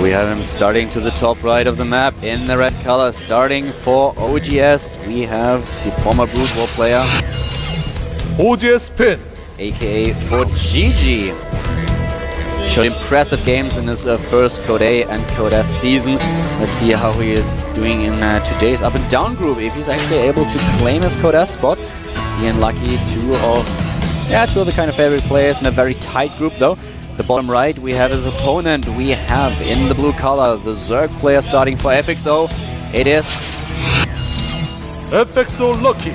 we have him starting to the top right of the map in the red color. Starting for OGS, we have the former Brood War player, OGS Pin, aka ForGG. Showed impressive games in his first Code A and Code S season. Let's see how he is doing in today's up and down group. If he's actually able to claim his Code S spot, being lucky two of the kind of favorite players in a very tight group though. The bottom right, we have his opponent. We have in the blue color the Zerg player starting for FXO. It is FXO Lucky.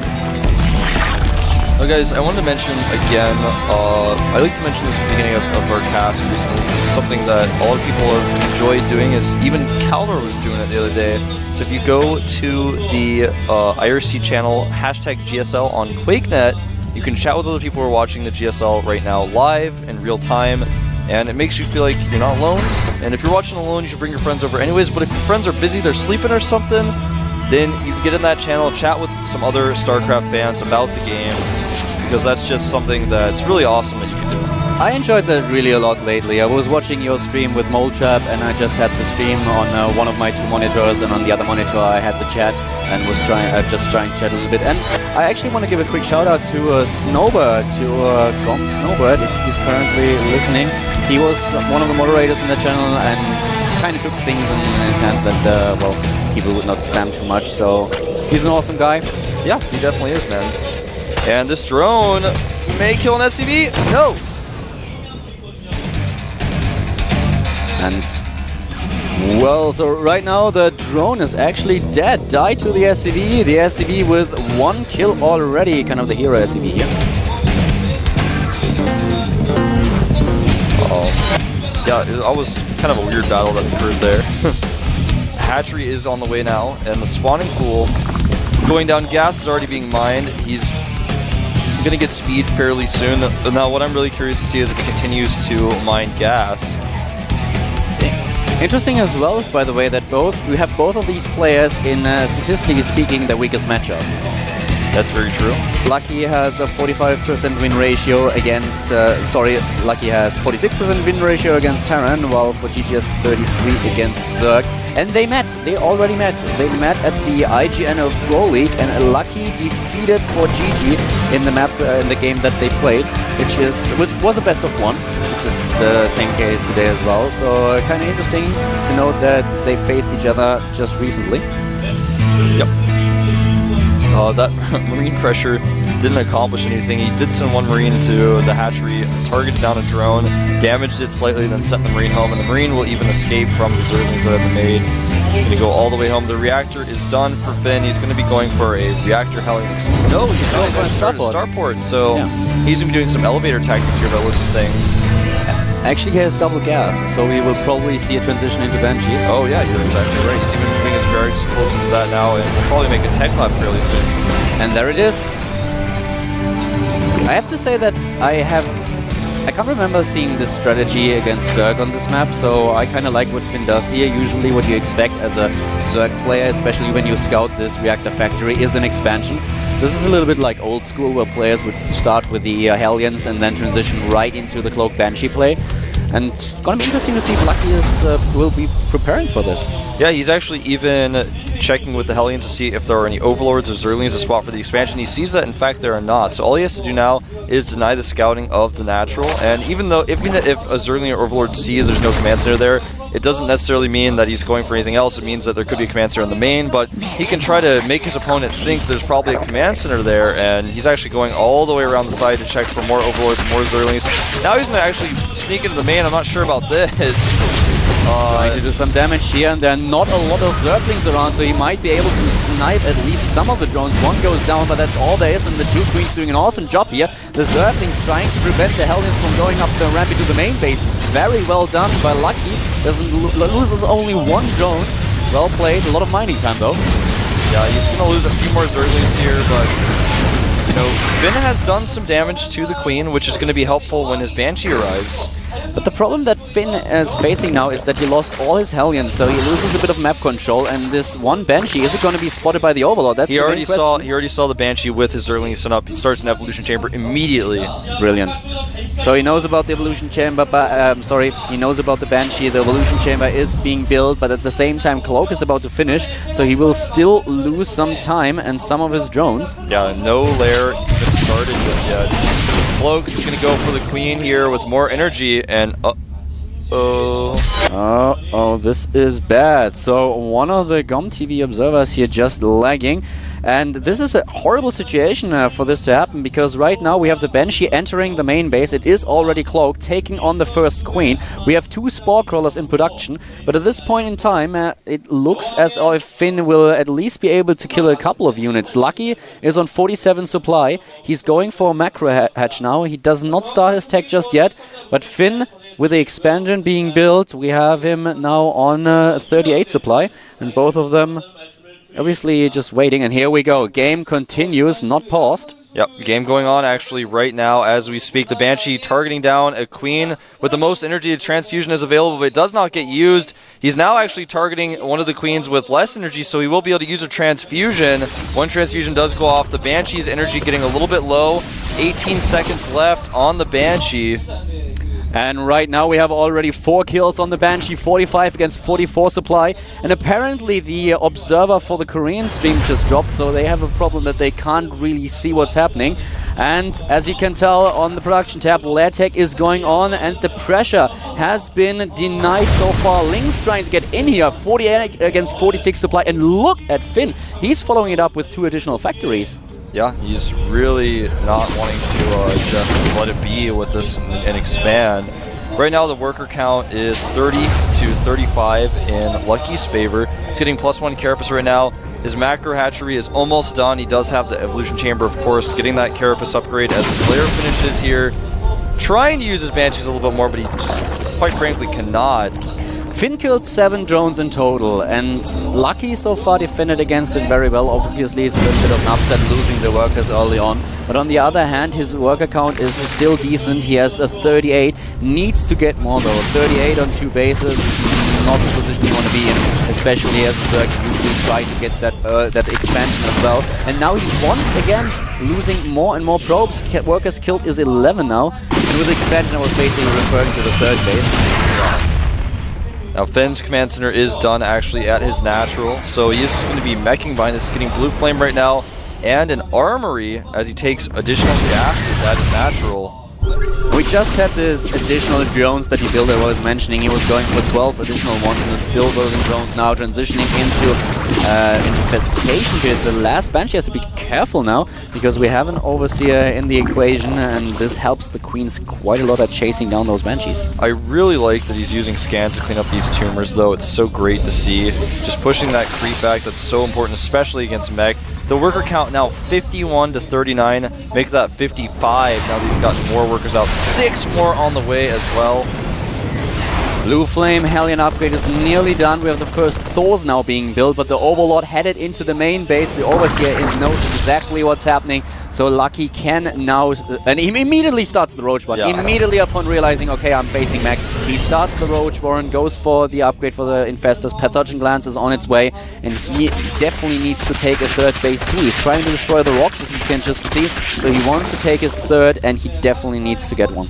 Well guys, I wanted to mention again, I like to mention this at the beginning of our cast recently. This is something that a lot of people have enjoyed doing, is even Calder was doing it the other day. So if you go to the IRC channel, hashtag GSL on QuakeNet, you can chat with other people who are watching the GSL right now live in real time, and it makes you feel like you're not alone. And if you're watching alone, you should bring your friends over anyways, but if your friends are busy, they're sleeping or something, then you can get in that channel, chat with some other StarCraft fans about the game, because that's just something that's really awesome that you can do. I enjoyed that really a lot lately. I was watching your stream with Moletrap, and I just had the stream on one of my two monitors, and on the other monitor I had the chat and was just trying to chat a little bit. And I actually want to give a quick shout out to Snowbird, to Snowbird, if he's currently listening. He was one of the moderators in the channel and kind of took things in his hands that, well, people would not spam too much. So he's an awesome guy. Yeah, he definitely is, man. And this drone may kill an SCV. No! And, well, so right now the drone is actually dead. Died to the SCV. The SCV with one kill already. Kind of the hero SCV here. Uh-oh. Yeah, that was kind of a weird battle that occurred there. Hatchery is on the way now, and the spawning pool going down. Gas is already being mined. He's going to get speed fairly soon. Now, what I'm really curious to see is if he continues to mine gas. Interesting as well is, by the way, that we have both of these players in, statistically speaking, the weakest matchup. That's very true. Lucky has a 45% win ratio against, Lucky has 46% win ratio against Terran, while ForGG has 33 against Zerg. And they already met. They met at the IGN of Pro League, and Lucky defeated ForGG in the map, in the game that they played, which was a best of one, which is the same case today as well. So kind of interesting to note that they faced each other just recently. Yep. That marine pressure didn't accomplish anything. He did send one marine into the hatchery, targeted down a drone, damaged it slightly, then sent the marine home, and the marine will even escape from the zerglings that have been made. Going to go all the way home. The reactor is done for Finn. He's going to be going for a reactor Hellion. No, he's going for a starport. So yeah, he's going to be doing some elevator tactics here by the looks of things. Actually, he has double gas, so we will probably see a transition into Banshees. Oh yeah, you're exactly right. He's even moving his barracks closer to that now, and we'll probably make a tech lab fairly soon. And there it is. I have to say that I can't remember seeing this strategy against Zerg on this map, so I kind of like what Finn does here. Usually what you expect as a Zerg player, especially when you scout this reactor factory, is an expansion. This is a little bit like old school, where players would start with the Hellions and then transition right into the Cloak Banshee play. And it's going to be interesting to see if Lucky will be preparing for this. Yeah, he's actually even checking with the Hellions to see if there are any Overlords or Zerglings to spot for the expansion. He sees that, in fact, there are not. So all he has to do now is deny the scouting of the natural. And even if a Zergling or Overlord sees there's no command center there, it doesn't necessarily mean that he's going for anything else. It means that there could be a command center in the main, but he can try to make his opponent think there's probably a command center there, and he's actually going all the way around the side to check for more Overlords, more Zerglings. Now he's going to actually sneak into the main. I'm not sure about this. Trying to do some damage here, and there are not a lot of Zerglings around, so he might be able to snipe at least some of the drones. One goes down, but that's all there is, and the two Queens doing an awesome job here. The Zerglings trying to prevent the Hellions from going up the ramp into the main base. Very well done by Lucky. Loses only one drone. Well played. A lot of mining time, though. Yeah, he's going to lose a few more Zerglings here, but you know, Finn has done some damage to the Queen, which is going to be helpful when his Banshee arrives. But the problem that Finn is facing now is that he lost all his Hellions, so he loses a bit of map control, and this one Banshee, is it going to be spotted by the Overlord? That's he already saw the Banshee with his Zergling set up. He starts an Evolution Chamber immediately. Brilliant. So he knows about the Evolution Chamber, but he knows about the Banshee. The Evolution Chamber is being built, but at the same time Cloak is about to finish, so he will still lose some time and some of his drones. Yeah, no lair even started just yet. Cloaks is going to go for the Queen here with more energy, and this is bad. So one of the GOMTV observers here just lagging. And this is a horrible situation for this to happen, because right now we have the Banshee entering the main base. It is already Cloak, taking on the first Queen. We have 2 Spore Crawlers in production, but at this point in time, it looks as if Finn will at least be able to kill a couple of units. Lucky is on 47 supply. He's going for a macro hatch now. He does not start his tech just yet, but Finn, with the expansion being built, we have him now on 38 supply, and both of them obviously just waiting, and here we go. Game continues, not paused. Yep, game going on actually right now as we speak. The Banshee targeting down a Queen with the most energy. The transfusion is available, but it does not get used. He's now actually targeting one of the Queens with less energy, so he will be able to use a transfusion. One transfusion does go off. The Banshee's energy getting a little bit low. 18 seconds left on the Banshee. And right now we have already 4 kills on the Banshee, 45 against 44 supply. And apparently the observer for the Korean stream just dropped, so they have a problem that they can't really see what's happening. And as you can tell on the production tab, lair tech is going on and the pressure has been denied so far. Lynx trying to get in here, 48 against 46 supply. And look at Finn, he's following it up with 2 additional factories. Yeah, he's really not wanting to just let it be with this and expand. Right now the worker count is 30 to 35 in Lucky's favor. He's getting +1 Carapace right now. His macro hatchery is almost done. He does have the Evolution Chamber, of course, getting that Carapace upgrade as his lair finishes here. Trying to use his Banshees a little bit more, but he just, quite frankly, cannot. Finn killed 7 drones in total, and Lucky so far defended against it very well. Obviously, it's a little bit of an upset losing the workers early on. But on the other hand, his worker count is still decent. He has a 38. Needs to get more though. 38 on 2 bases is not the position you want to be in, especially as Zerg usually try to get that expansion as well. And now he's once again losing more and more probes. Workers killed is 11 now. And with expansion, I was basically referring to the 3rd base. Now Finn's command center is done actually at his natural, so he is just going to be meching behind this. He's getting Blue Flame right now, and an armory as he takes additional gases at his natural. We just had this additional drones that he built. I was mentioning he was going for 12 additional ones and is still building drones now, transitioning into infestation period. The last Banshee has to be careful now because we have an Overseer in the equation, and this helps the Queens quite a lot at chasing down those Banshees. I really like that he's using scans to clean up these tumors though. It's so great to see. Just pushing that creep back, that's so important, especially against mech. The worker count now 51 to 39, make that 55 now that he's gotten more workers out. 6 more on the way as well. Blue Flame Hellion upgrade is nearly done. We have the first Thors now being built, but the Overlord headed into the main base. The Overseer knows exactly what's happening, so Lucky can now... and he immediately starts the Roach Warren. Yeah. Immediately upon realizing, okay, I'm facing mech, he starts the Roach Warren, goes for the upgrade for the Infestors. Pathogen Glance is on its way, and he definitely needs to take a 3rd base too. He's trying to destroy the rocks, as you can just see, so he wants to take his 3rd, and he definitely needs to get one.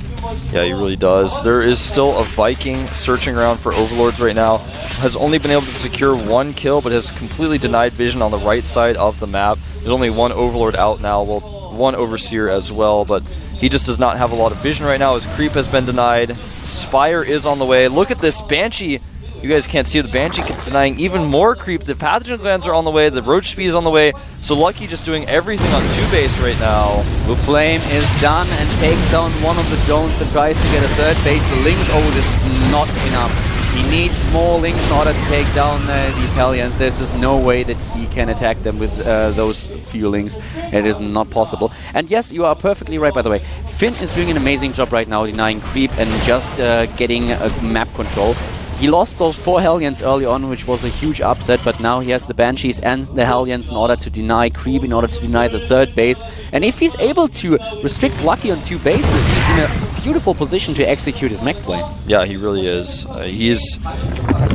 Yeah, he really does. There is still a Viking searching around for Overlords right now. Has only been able to secure 1 kill, but has completely denied vision on the right side of the map. There's only 1 Overlord out now, well, 1 Overseer as well, but he just does not have a lot of vision right now. His creep has been denied. Spire is on the way. Look at this Banshee. You guys can't see the Banshee denying even more creep. The Pathogen Glands are on the way. The Roach Speed is on the way. So Lucky just doing everything on 2 base right now. Blue Flame is done and takes down one of the drones that tries to get a 3rd base. The Lynx, oh, this is not enough. He needs more Lynx in order to take down these Hellions. There's just no way that he can attack them with those few Lynx. It is not possible. And yes, you are perfectly right, by the way. Finn is doing an amazing job right now, denying creep and just getting map control. He lost those 4 Hellions early on, which was a huge upset, but now he has the Banshees and the Hellions in order to deny creep, in order to deny the 3rd base. And if he's able to restrict Lucky on 2 bases, he's in a beautiful position to execute his mech play. Yeah, he really is. He's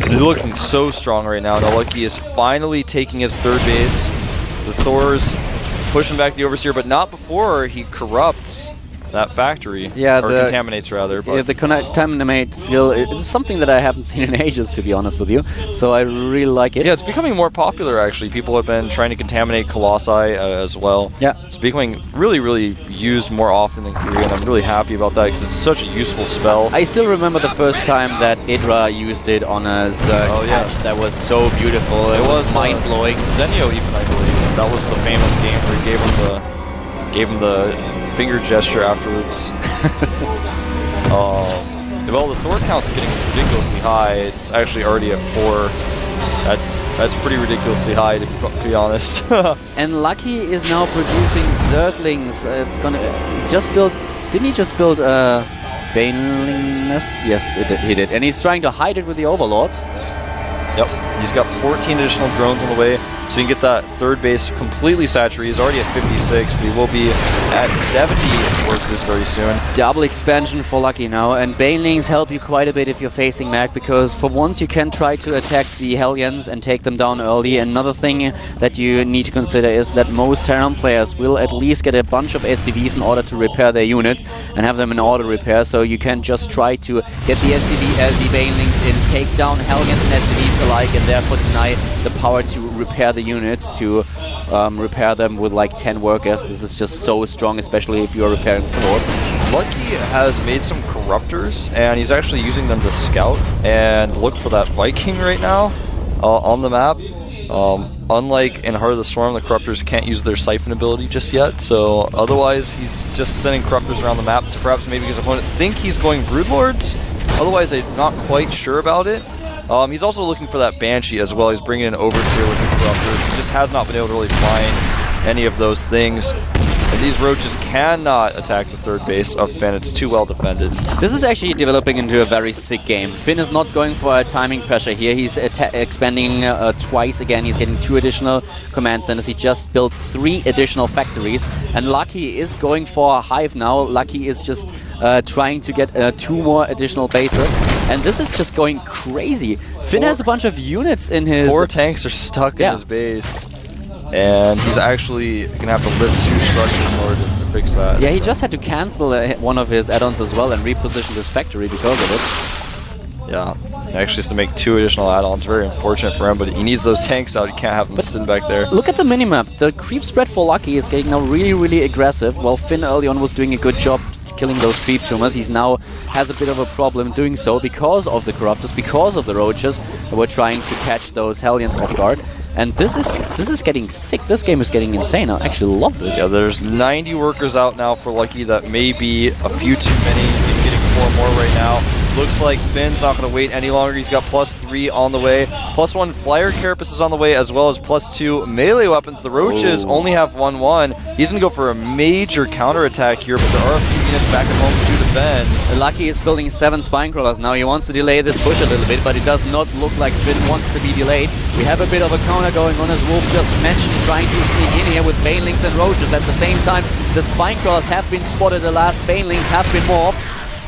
looking so strong right now. Now Lucky is finally taking his third base. The Thor's pushing back the Overseer, but not before he corrupts that factory. Yeah, or contaminates rather. But yeah, the contaminate skill is something that I haven't seen in ages, to be honest with you. So I really like it. yeah, it's becoming more popular actually. People have been trying to contaminate Colossi as well. Yeah. It's becoming really used more often in Korea, and I'm really happy about that because it's such a useful spell. I still remember the first time that Idra used it on a Zerg patch. That was so beautiful. It was mind-blowing. Zenio even, I believe. That was the famous game where he gave him the finger gesture afterwards. Well, the Thor count's getting ridiculously high. It's actually already at 4. That's pretty ridiculously high, to be honest. And Lucky is now producing Zerglings. It's gonna just build. Didn't he just build a Baneling nest? Yes, he did. And he's trying to hide it with the Overlords. Yep, he's got 14 additional drones on the way, so you can get that third base completely saturated. He's already at 56, but he will be at 70 workers very soon. Double expansion for Lucky now, and Banelings help you quite a bit if you're facing Mag, because for once you can try to attack the Hellions and take them down early. Another thing that you need to consider is that most Terran players will at least get a bunch of SCVs in order to repair their units and have them in auto repair, so you can just try to get the the Banelings in, take down Hellions and SCVs alike, and therefore deny the power to repair the units, to repair them with like 10 workers. This is just so strong, especially if you are repairing floors. Lucky has made some Corruptors, and he's actually using them to scout and look for that Viking right now on the map. Unlike in Heart of the Swarm, the Corruptors can't use their Siphon ability just yet, so otherwise he's just sending Corruptors around the map to perhaps maybe his opponent think he's going Broodlords. Otherwise, I'm not quite sure about it. He's also looking for that Banshee as well. He's bringing in Overseer with the Corruptors. He just has not been able to really find any of those things. And these Roaches cannot attack the third base of Finn. It's too well defended. This is actually developing into a very sick game. Finn is not going for a timing pressure here. He's expanding twice again. He's getting 2 additional command centers. He just built 3 additional factories. And Lucky is going for a hive now. Lucky is just trying to get 2 more additional bases. And this is just going crazy. Finn has a bunch of units in his... 4 tanks are stuck in his base. And he's actually going to have to lift 2 structures in order to fix that. Yeah, he just had to cancel one of his add-ons as well and reposition his factory because of it. Yeah, he actually has to make 2 additional add-ons. Very unfortunate for him, but he needs those tanks out. He can't have them sitting back there. Look at the minimap. The creep spread for Lucky is getting now really aggressive, while Finn early on was doing a good job killing those creep tumors. He's now has a bit of a problem doing so because of the Corruptors, because of the Roaches that were trying to catch those Hellions off guard. And this is getting sick. This game is getting insane. I actually love this. Yeah, there's 90 workers out now for Lucky. That may be a few too many. He's getting 4 more right now. Looks like Finn's not going to wait any longer. He's got +3 on the way. +1 Flyer Carapace is on the way, as well as +2 melee weapons. The Roaches only have 1/1. He's going to go for a major counterattack here, but there are a few units back at home to defend. Lucky is building 7 Spinecrawlers now. He wants to delay this push a little bit, but it does not look like Finn wants to be delayed. We have a bit of a counter going on, as Wolf just mentioned, trying to sneak in here with Banelings and Roaches. At the same time, the Spinecrawlers have been spotted. The last Banelings have been morphed.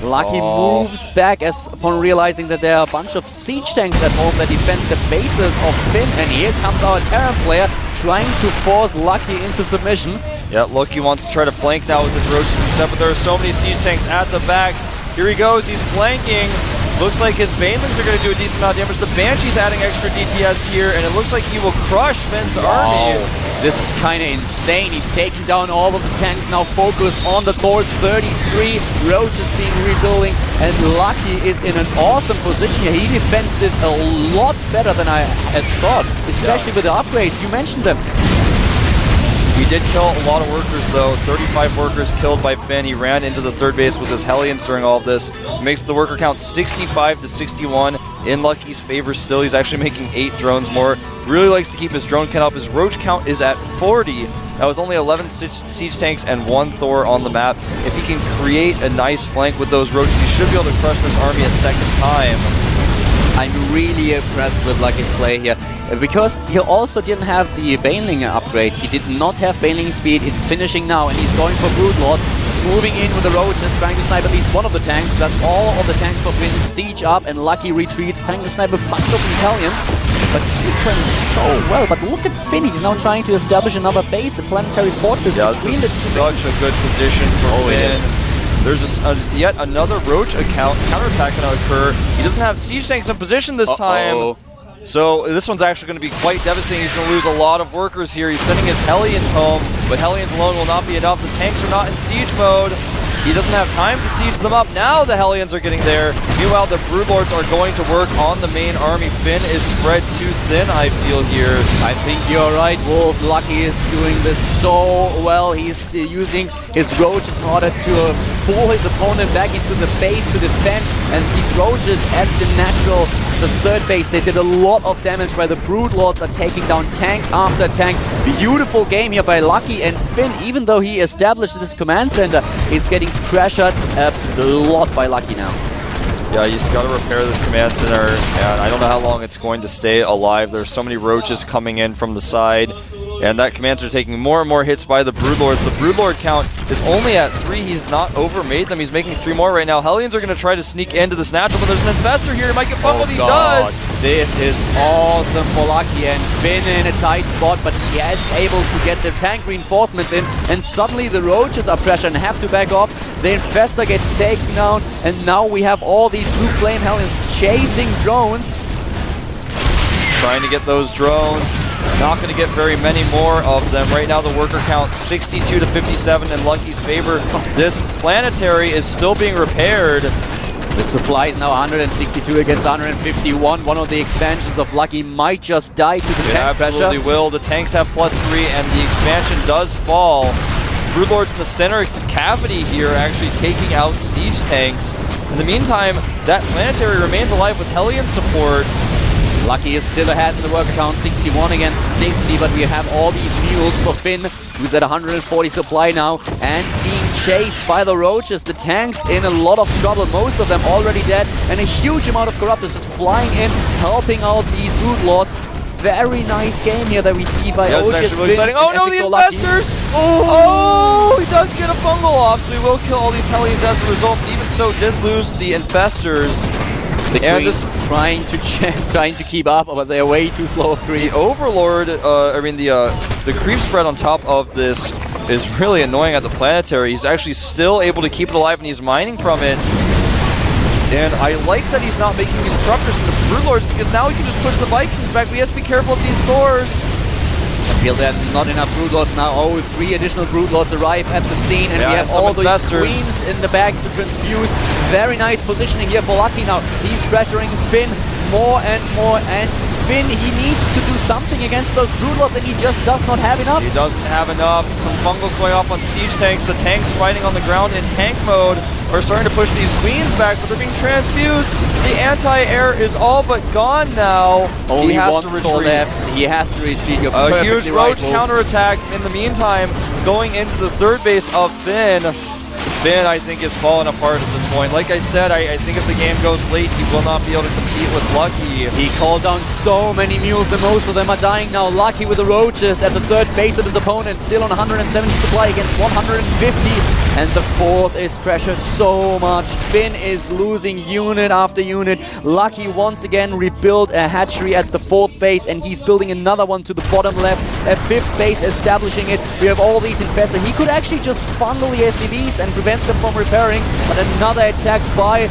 Lucky moves back upon realizing that there are a bunch of siege tanks at home that defend the bases of Finn, and here comes our Terran player trying to force Lucky into submission. Yeah, Lucky wants to try to flank now with his Roaches and stuff, but there are so many siege tanks at the back. Here he goes, he's flanking. Looks like his Banelings are going to do a decent amount of damage. The Banshee's adding extra DPS here, and it looks like he will crush Finn's army. This is kind of insane. He's taking down all of the tanks, now focus on the Thors. 33 Roaches being rebuilding, and Lucky is in an awesome position here. He defends this a lot better than I had thought, especially with the upgrades. You mentioned them. He did kill a lot of workers though, 35 workers killed by Finn. He ran into the third base with his Hellions during all of this. Makes the worker count 65 to 61 in Lucky's favor still. He's actually making 8 drones more. Really likes to keep his drone count up. His Roach count is at 40. Now with only 11 siege tanks and 1 Thor on the map, if he can create a nice flank with those Roaches, he should be able to crush this army a second time. I'm really impressed with Lucky's play here, because he also didn't have the Baneling upgrade. He did not have Baneling speed. It's finishing now, and he's going for Broodlords. moving in with the Roaches, trying to snipe at least one of the tanks, but all of the tanks for Finn siege up, and Lucky retreats, trying to snipe a bunch of these Hellions. But he's playing so well. But look at Finn, he's now trying to establish another base, a planetary fortress between the two. Such a good position for Finn. There's yet another Roach counterattack going to occur. He doesn't have siege tanks in position this time. So this one's actually going to be quite devastating. He's going to lose a lot of workers here. He's sending his Hellions home, but Hellions alone will not be enough. The tanks are not in siege mode. He doesn't have time to siege them up. Now the Hellions are getting there. Meanwhile, the Broodlords are going to work on the main army. Finn is spread too thin, I feel, here. I think you're right, Wolf. Lucky is doing this so well. He's using his Roaches in order to pull his opponent back into the base to defend. And these Roaches at the third base, they did a lot of damage while the Broodlords are taking down tank after tank. Beautiful game here by Lucky, and Finn, even though he established this command center, is getting pressured a lot by Lucky now. Yeah, he's got to repair this command center, and I don't know how long it's going to stay alive. There's so many Roaches coming in from the side, and that command center taking more and more hits by the Broodlords. The Broodlord count is only at 3. He's not overmade them. He's making 3 more right now. Hellions are going to try to sneak into this natural, but there's an Infestor here. He might get fumbled. He does. This is awesome for Lucky, and Finn in a tight spot, but he is able to get the tank reinforcements in, and suddenly the Roaches are pressured and have to back off. The Infestor gets taken down, and now we have all these blue flame Hellions chasing drones. Trying to get those drones. Not going to get very many more of them. Right now the worker count 62 to 57 in Lucky's favor. This planetary is still being repaired. The supply is now 162 against 151. One of the expansions of Lucky might just die to the tank pressure. Absolutely will. The tanks have +3 and the expansion does fall. Broodlords in the center cavity here actually taking out siege tanks. In the meantime, that planetary remains alive with Hellion support. Lucky is still ahead in the worker count, 61 against 60, but we have all these mules for Finn, who's at 140 supply now, and being chased by the Roaches. The tanks in a lot of trouble, most of them already dead, and a huge amount of Corruptors just flying in, helping out these Broodlords. Very nice game here that we see by OGS. Actually really exciting. Oh no, the Infestors! Oh, he does get a fungal off, so he will kill all these Hellions as a result, but even so did lose the Infestors. The Queen's trying to keep up, but they're way too slow of creep. The Overlord, the creep spread on top of this is really annoying at the planetary. He's actually still able to keep it alive, and he's mining from it. And I like that he's not making these Corruptors into Broodlords, because now he can just push the Vikings back, but he has to be careful of these Thors. I feel that not enough Broodlords now. Oh, 3 additional Broodlords arrive at the scene, and we have all these Queens in the back to transfuse. Very nice positioning here for Lucky now. He's pressuring Finn more and more, and Finn, he needs to do something against those Broodlords, and he just does not have enough. He doesn't have enough. Some fungals going off on siege tanks. The tanks fighting on the ground in tank mode are starting to push these Queens back, but they're being transfused. The anti-air is all but gone now. Only one Thor left. He has to retreat. A huge Roach counterattack in the meantime, going into the third base of Finn. Finn, I think, is falling apart at this point. Like I said, I think if the game goes late, he will not be able to compete with Lucky. He called down so many mules, and most of them are dying now. Lucky with the Roaches at the third base of his opponent, still on 170 supply against 150. And the fourth is pressured so much. Finn is losing unit after unit. Lucky once again rebuilt a hatchery at the fourth base, and he's building another one to the bottom left. A fifth base establishing it. We have all these Infestors. He could actually just funnel the SCVs and prevent them from repairing, but another attack by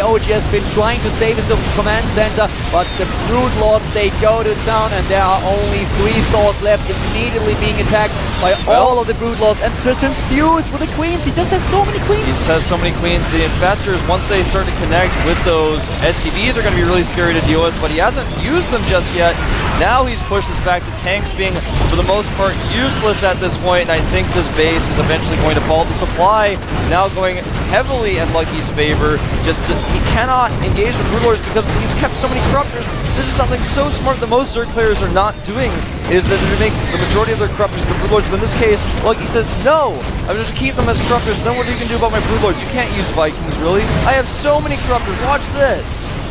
OGS Finn trying to save his command center, but the Broodlords, they go to town, and there are only 3 Thors left, immediately being attacked by all of the Broodlords, and to transfuse with the Queens. He just has so many Queens. He just has so many Queens. The Infestors, once they start to connect with those SCVs, are going to be really scary to deal with, but he hasn't used them just yet. Now he's pushed this back to tanks being, for the most part, useless at this point, and I think this base is eventually going to fall. The supply now going heavily in Lucky's favor. He cannot engage the Broodlords because he's kept so many Corruptors. This is something so smart that most Zerg players are not doing, is that they make the majority of their Corruptors the Broodlords, but in this case, Lucky says, no, I'm just keep them as Corruptors, then what are you going to do about my Broodlords? You can't use Vikings, really. I have so many Corruptors, watch this.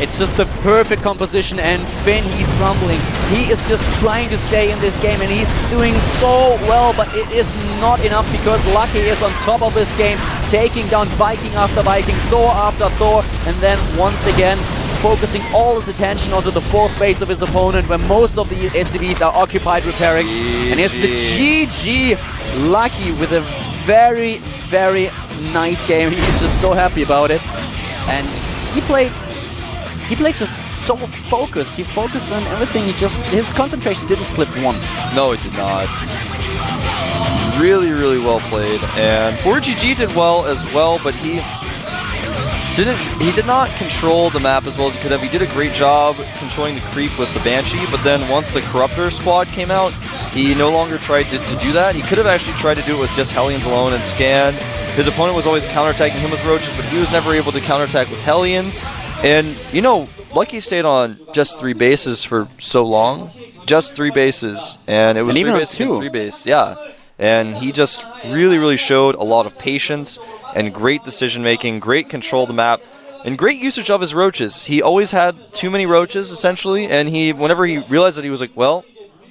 It's just the perfect composition, and Finn, he's crumbling. He is just trying to stay in this game, and he's doing so well, but it is not enough because Lucky is on top of this game, taking down Viking after Viking, Thor after Thor, and then once again focusing all his attention onto the fourth base of his opponent, where most of the SCVs are occupied repairing. And it's the GG Lucky with a very, very nice game. He's just so happy about it. And he played just so focused. He focused on everything. His concentration didn't slip once. No, it did not. Really, really well played. And ForGG did well as well, but he did not control the map as well as he could have. He did a great job controlling the creep with the Banshee, but then once the Corruptor squad came out, he no longer tried to do that. He could have actually tried to do it with just Hellions alone and Scan. His opponent was always counterattacking him with Roaches, but he was never able to counterattack with Hellions. And, you know, Lucky stayed on just 3 bases for so long. Just 3 bases. And it was 3 bases and 3 base. Yeah. And he just really, really showed a lot of patience and great decision-making, great control of the map, and great usage of his Roaches. He always had too many Roaches, essentially, and whenever he realized that, he was like, well,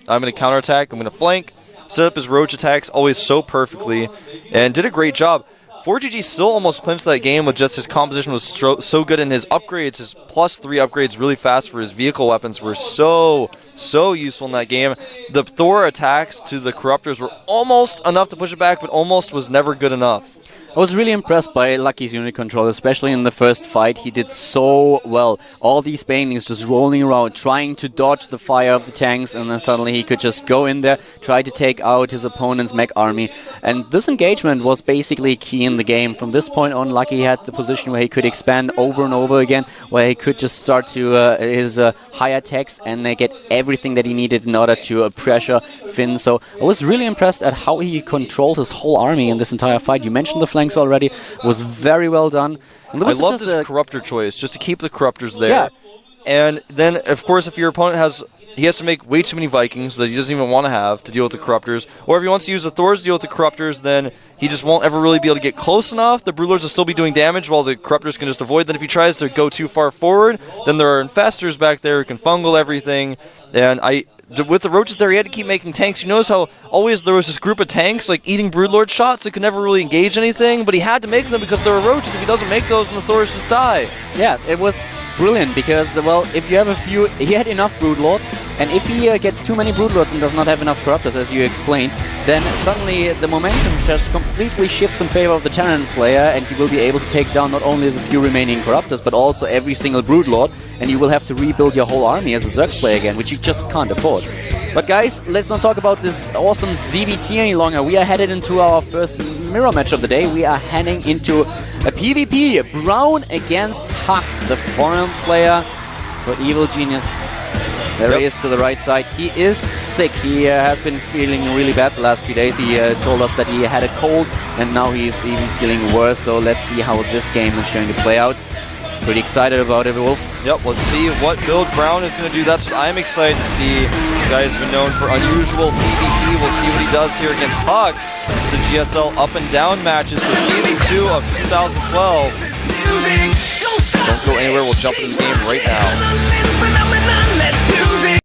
I'm going to counterattack, I'm going to flank, set up his Roach attacks always so perfectly, and did a great job. ForGG still almost clinched that game with just his composition was so good, and his upgrades, his +3 upgrades really fast for his vehicle weapons were so useful in that game. The Thor attacks to the Corruptors were almost enough to push it back, but almost was never good enough. I was really impressed by Lucky's unit control, especially in the first fight. He did so well. All these Banelings just rolling around, trying to dodge the fire of the tanks, and then suddenly he could just go in there, try to take out his opponent's mech army. And this engagement was basically key in the game. From this point on, Lucky had the position where he could expand over and over again, where he could just start to his high attacks and get everything that he needed in order to pressure Finn. So I was really impressed at how he controlled his whole army in this entire fight. You mentioned the flanks already. Was very well done. I love this Corruptor choice, just to keep the Corruptors there. Yeah. And then, of course, if your opponent has to make way too many Vikings that he doesn't even want to have to deal with the Corruptors, or if he wants to use the Thors to deal with the Corruptors, then he just won't ever really be able to get close enough. The Broodlords will still be doing damage while the Corruptors can just avoid. Then if he tries to go too far forward, then there are Infestors back there who can fungal everything. And with the Roaches there, he had to keep making tanks. You notice how always there was this group of tanks like eating Broodlord shots that could never really engage anything, but he had to make them because there were Roaches. If he doesn't make those, then the Thors just die. Yeah, it was brilliant because, well, if you have he had enough Broodlords, and if he gets too many Broodlords and does not have enough Corruptors, as you explained, then suddenly the momentum just completely shifts in favor of the Terran player, and he will be able to take down not only the few remaining Corruptors, but also every single Broodlord, and you will have to rebuild your whole army as a Zerg player again, which you just can't afford. But guys, let's not talk about this awesome ZVT any longer. We are headed into our first mirror match of the day. We are heading into a PvP. Braun against Huck, the foreign player for Evil Genius. There he is to the right side. He is sick. He has been feeling really bad the last few days. He told us that he had a cold, and now he is even feeling worse. So let's see how this game is going to play out. Pretty excited about it, Wolf. Yep, let's see what build Braun is going to do. That's what I'm excited to see. This guy has been known for unusual PvP. We'll see what he does here against Huck. This is the GSL up and down matches for Season 2 of 2012. Don't go anywhere, we'll jump into the game right now.